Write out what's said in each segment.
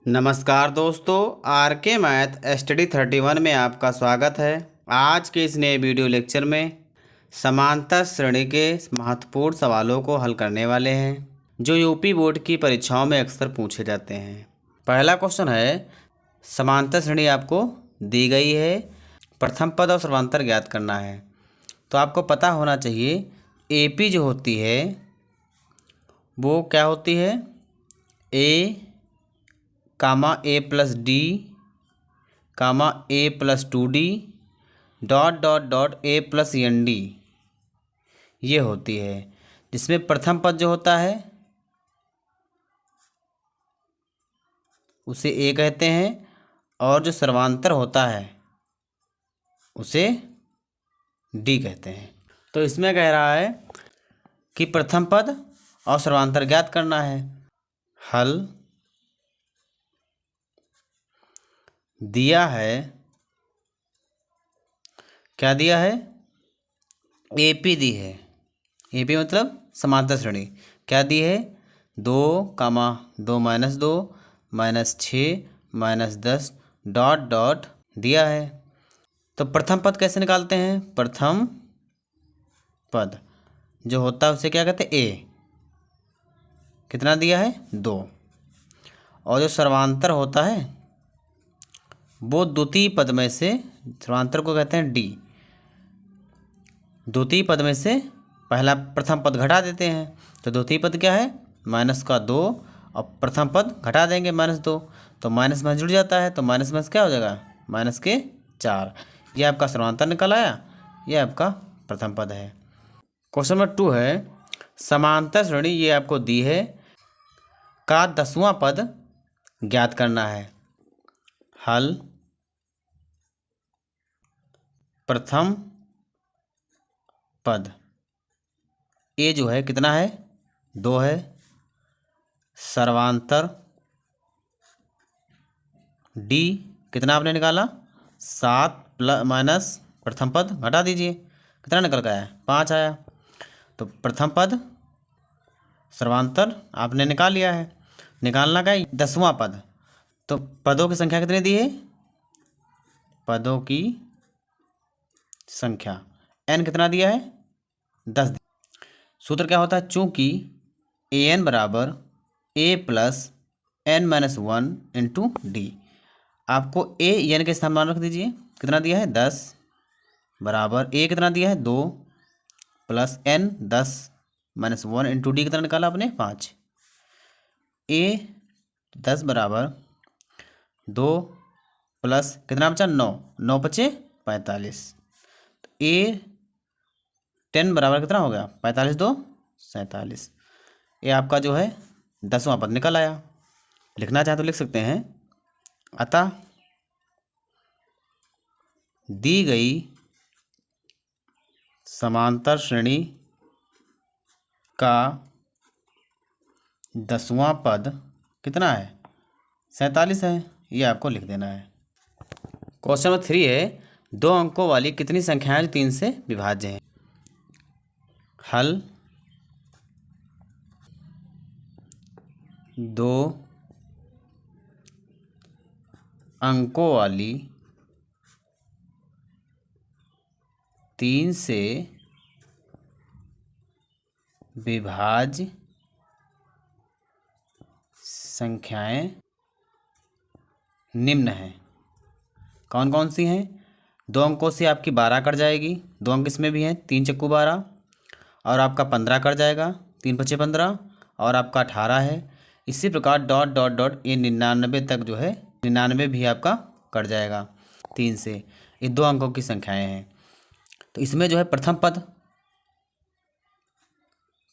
नमस्कार दोस्तों, आर के मैथ स्टडी 31 में आपका स्वागत है। आज के इस नए वीडियो लेक्चर में समांतर श्रेणी के महत्वपूर्ण सवालों को हल करने वाले हैं जो यूपी बोर्ड की परीक्षाओं में अक्सर पूछे जाते हैं। पहला क्वेश्चन है, समांतर श्रेणी आपको दी गई है, प्रथम पद और सर्वांतर ज्ञात करना है। तो आपको पता होना चाहिए एपी जो होती है वो क्या होती है, A comma A plus D comma A plus 2d dot dot dot A plus N D, ये होती है। जिसमें प्रथम पद जो होता है उसे ए कहते हैं और जो सर्वांतर होता है उसे डी कहते हैं। तो इसमें कह रहा है कि प्रथम पद और सर्वांतर ज्ञात करना है। हल दिया है, क्या दिया है, एपी दी है। एपी मतलब समांतर श्रेणी। क्या दी है, 2 कामा 2 minus 2 minus 6 minus 10 dot dot दिया है। तो प्रथम पद कैसे निकालते हैं, प्रथम पद जो होता है उसे क्या कहते हैं, ए। कितना दिया है, 2। और जो सर्वांतर होता है वो द्वितीय पद में से, सर्वांतर को कहते हैं डी, द्वितीय पद में से पहला प्रथम पद घटा देते हैं। तो द्वितीय पद क्या है, माइनस का 2 और प्रथम पद घटा देंगे -2, तो माइनस में जुड़ जाता है, तो माइनस में क्या हो जाएगा, माइनस के 4। ये आपका सर्वांतर निकल आया, ये आपका प्रथम पद है। क्वेश्चन नंबर 2 है, समांतर श्रेणी ये आपको दी है का 10वां पद ज्ञात करना है। हल प्रथम पद ए जो है कितना है, 2 है। सर्वांतर डी कितना आपने निकाला, 7 प्लस माइनस प्रथम पद घटा दीजिए, कितना निकल गया है, 5 आया। तो प्रथम पद सर्वांतर आपने निकाल लिया है। निकालना का 10वां पद, तो पदों की संख्या कितनी दी है, पदों की संख्या n कितना दिया है, 10। सूत्र क्या होता है, चूंकि ए एन बराबर A plus N minus 1 into D. आपको ए एन के स्थान मान रख दीजिए, कितना दिया है, 10 बराबर ए कितना दिया है, 2 plus n 10 minus 1 into d कितना निकाला आपने, 5। ए 10 बराबर 2 प्लस कितना बचा, 9, 9 बचे 45। तो ए 10 बराबर कितना हो गया, 45 2 47। ये आपका जो है 10वां पद निकल आया। लिखना चाहे तो लिख सकते हैं, अतः दी गई समांतर श्रेणी का 10वां पद कितना है, 47 है। ये आपको लिख देना है। क्वेश्चन नंबर 3 है, 2 अंकों वाली कितनी संख्याएं जो 3 से विभाज्य हैं। हल 2 अंकों वाली 3 से विभाज्य संख्याएं निम्न हैं। कौन कौन सी हैं, 2 अंकों से आपकी 12 कट जाएगी, 2 अंक इसमें भी हैं, 3 चक्कू 12, और आपका 15 कट जाएगा, 3 पचे 15, और आपका 18 है। इसी प्रकार डॉट डॉट डॉट ये 99 तक जो है, 99 भी आपका कट जाएगा 3 से। ये 2 अंकों की संख्याएं हैं। तो इसमें जो है प्रथम पद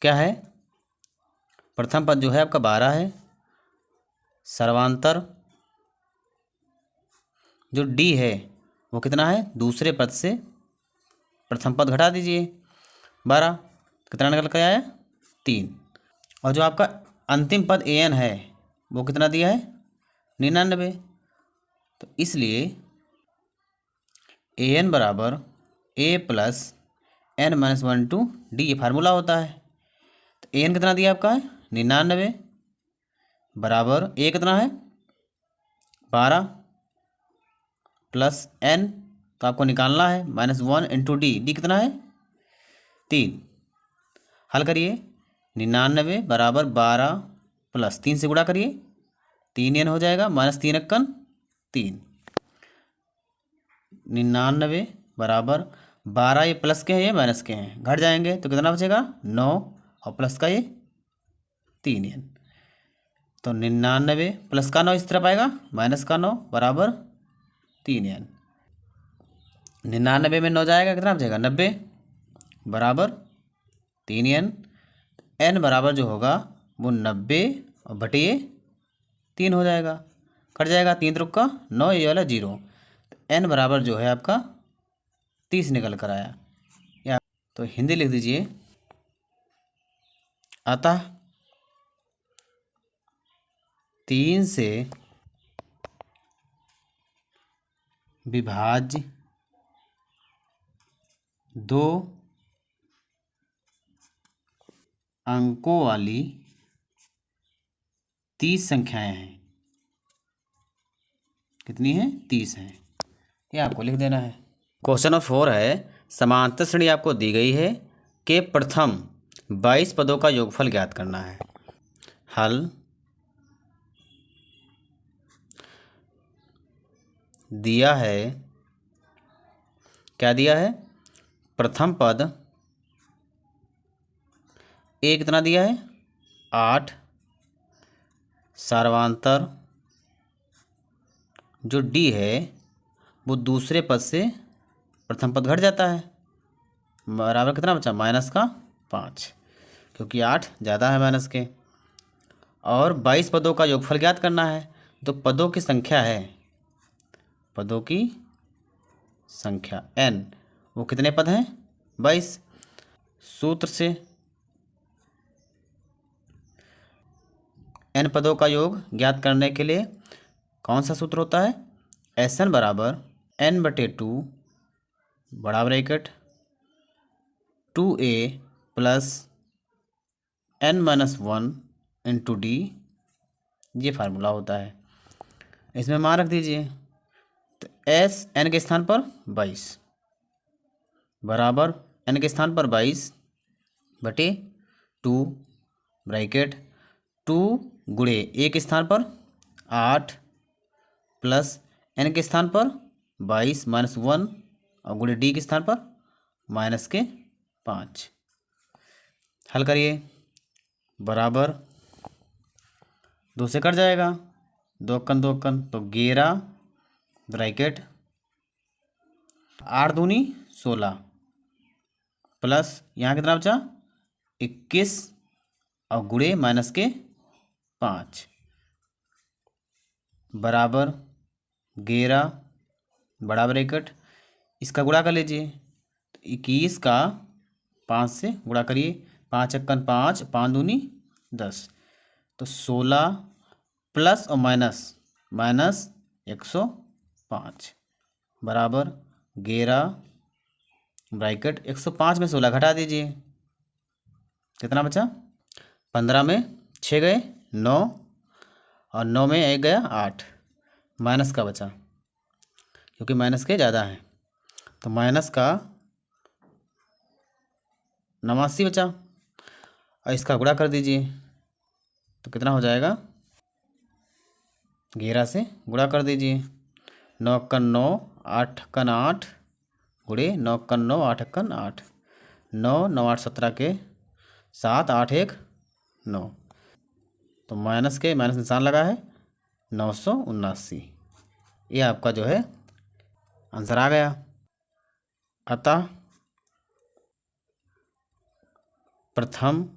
क्या है, प्रथम पद जो है आपका 12 है। सर्वांतर जो डी है वो कितना है, दूसरे पद से प्रथम पद घटा दीजिए, 12, कितना निकल कर आया, 3। और जो आपका अंतिम पद ए एन है वो कितना दिया है, 99। तो इसलिए ए एन बराबर A plus N minus 1 to D, ये फार्मूला होता है। तो ए एन कितना दिया आपका है, 99 बराबर ए कितना है, 12 प्लस n, तो आपको निकालना है -1 इंटू डी। डी कितना है? 3। हल करिए। 99 बराबर 12 प्लस 3 से गुणा करिए, 3n हो जाएगा, -3 × 3। 99 बराबर 12, ये प्लस के हैं ये माइनस के हैं, घट जाएंगे तो कितना बचेगा? 9 और प्लस का ये 3n। तो 99 प्लस का 9 इस तरफ आएगा, माइनस का 9 बराबर 3n। 99 में 9 जाएगा, कितना बचेगा? 90 बराबर 3n। n बराबर जो होगा वो 90 और बटिए 3 हो जाएगा, कट जाएगा, 3 त्रिक का 9, ये वाला 0। तो n बराबर जो है आपका 30 निकल कर आया। या तो हिंदी लिख दीजिए, अतः 3 से विभाज्य 2 अंकों वाली 30 संख्याएं हैं। कितनी हैं? 30 हैं। ये आपको लिख देना है। क्वेश्चन नंबर 4 है, समांतर श्रेणी आपको दी गई है कि प्रथम 22 पदों का योगफल ज्ञात करना है। हल दिया है, क्या दिया है? प्रथम पद ए कितना दिया है? 8। सार्वांतर जो डी है वो दूसरे पद से प्रथम पद घट जाता है, बराबर कितना बचा? -5, क्योंकि 8 ज़्यादा है माइनस के। और 22 पदों का योगफल ज्ञात करना है। तो पदों की संख्या है, पदों की संख्या n, वो कितने पद हैं? 22। सूत्र से n पदों का योग ज्ञात करने के लिए कौन सा सूत्र होता है? Sn बराबर n/2 बड़ा bracket 2a plus n-1 into D, ये फार्मूला होता है। इसमें मान रख दीजिए, तो s n के स्थान पर 22 बराबर n के स्थान पर 22/2 ब्रैकेट 2 गुणे a के स्थान पर 8 प्लस n के स्थान पर 22 -1 और गुणे d के स्थान पर -5। हल करिए, बराबर 2 से कट जाएगा, 2 × 2 × तो 11 ब्रैकेट 8 दूनी 16 प्लस यहाँ कितना बचा? 21 और गुणे -5 बराबर 11 बड़ा ब्रैकेट, इसका गुणा कर लीजिए, तो 21 का 5 से गुणा करिए, 5 × 5, 5 दूनी 10, तो 16 प्लस और माइनस -105 बराबर 11 ब्रैकेट 105 में 16 घटा दीजिए, कितना बचा? 15 में 6 गए 9 और 9 में 1 गया 8, माइनस का बचा, क्योंकि माइनस के ज़्यादा हैं, तो माइनस का 89 बचा। और इसका गुणा कर दीजिए, तो कितना हो जाएगा? 11 से गुणा कर दीजिए, 9 × 9, 8 × 8 गुणे 9 × 9, 8 × 8, 9 9 8 17 के 7, 8 1 9, तो माइनस के माइनस निशान लगा है, 979। ये आपका जो है आंसर आ गया। अतः प्रथम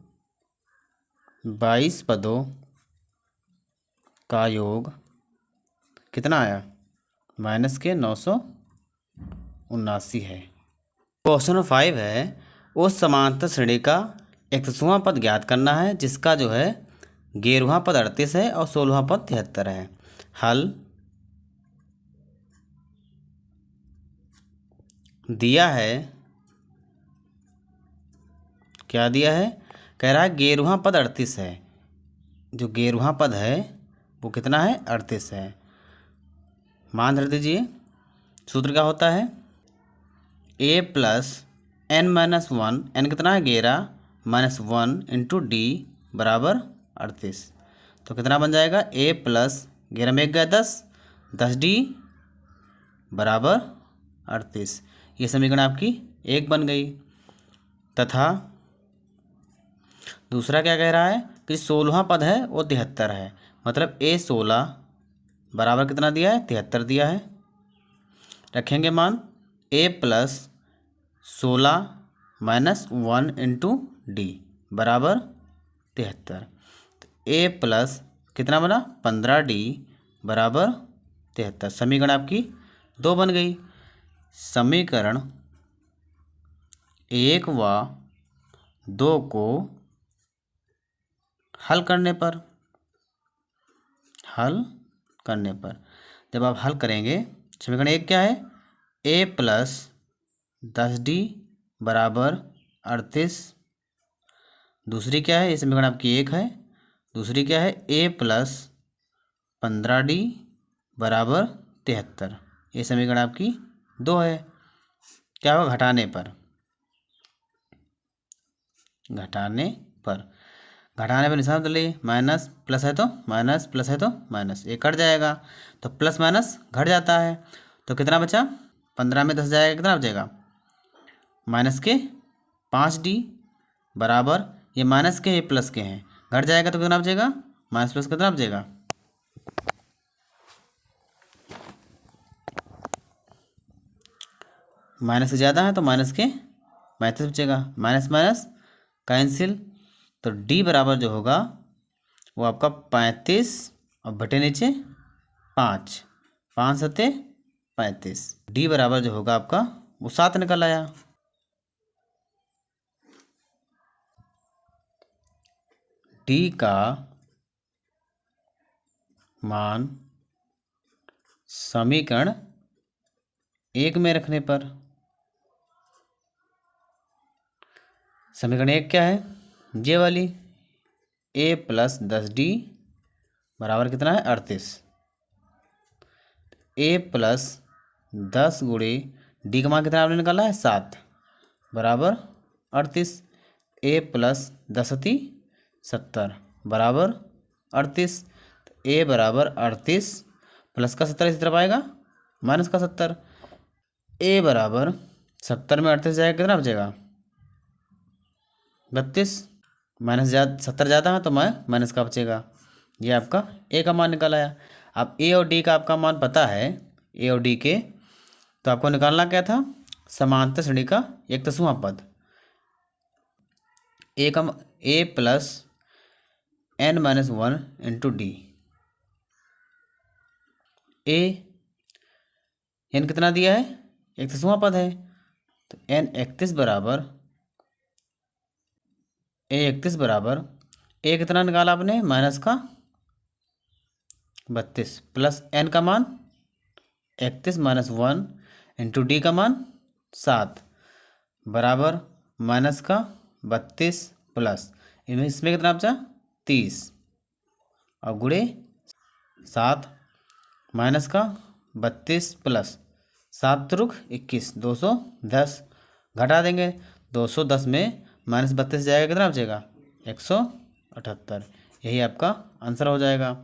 22 पदों का योग कितना आया? -979 है। क्वेश्चन नंबर 5 है, उस समांतर श्रेणी का 31वां पद ज्ञात करना है जिसका जो है 11वां पद 38 है और 16वां पद 73 है। हल दिया है, क्या दिया है? कह रहा है 11वां पद 38 है, जो 11वां पद है वो कितना है? 38 है। मान धर दीजिए। सूत्र क्या होता है, A plus N minus one, N कितना है 11 माइनस 1 इंटू डी बराबर 38। तो कितना बन जाएगा, ए प्लस 11 में 1 गया 10, 10D बराबर 38। ये समीकरण आपकी एक बन गई। तथा दूसरा क्या कह रहा है कि 16वां पद है वो 73 है, मतलब ए 16 बराबर कितना दिया है, 73 दिया है। रखेंगे मान ए प्लस 16 माइनस 1 इंटू डी बराबर 73। ए प्लस कितना बना 15D बराबर 73। समीकरण आपकी 2 बन गई। समीकरण 1 व 2 को हल करने पर जब आप हल करेंगे, समीकरण 1 क्या है, ए प्लस 10D बराबर 38। दूसरी क्या है, ये समीकरण आपकी 1 है। दूसरी क्या है, ए प्लस 15D बराबर 73। ये समीकरण आपकी 2 है। क्या होगा, घटाने पर निशान बदलिए, माइनस प्लस है तो माइनस, प्लस है तो माइनस, ये कट जाएगा तो प्लस माइनस घट जाता है। तो कितना बचा, 15 में 10 जाएगा, कितना बचेगा माइनस के 5D बराबर, ये माइनस के ये प्लस के हैं, घट जाएगा तो कितना बचेगा, माइनस प्लस कितना बचेगा, माइनस से ज़्यादा है तो माइनस के माइनस बचेगा, माइनस माइनस कैंसिल। तो D बराबर जो होगा वो आपका 35 और बटे नीचे 5, 5 सत्ते 35। D बराबर जो होगा आपका वो 7 निकल आया। D का मान समीकरण 1 में रखने पर, समीकरण 1 क्या है, ये वाली ए प्लस 10D बराबर कितना है 38। ए प्लस 10 गुणे डी का मान कितना आपने निकाला है 7 बराबर 38। ए प्लस 10×70 बराबर 38। ए बराबर 38 प्लस का 70 इसी तरफ आएगा, माइनस का 70। ए बराबर 70 में 38 जाएगा, कितना बचेगा 32। माइनस 70 ज़्यादा है तो माइनस का बचेगा। ये आपका ए का मान निकल आया। अब ए और डी का आपका मान पता है, ए और डी के, तो आपको निकालना क्या था, समांतर श्रेणी का 1/10वां पद। A plus n minus 1 into D. N कितना दिया है, 1/10वां पद है, तो n 31 बराबर ए कितना निकाला आपने, माइनस का 32 प्लस n का मान 31 माइनस 1 इंटू डी का मान 7 बराबर माइनस का 32 प्लस इसमें कितना बचा 30 और गुणे 7 माइनस का 32 प्लस 7 त्रुक 21, 210 घटा देंगे। 210 में माइनस 32 जाएगा, कितना बचेगा 178। यही आपका आंसर हो जाएगा।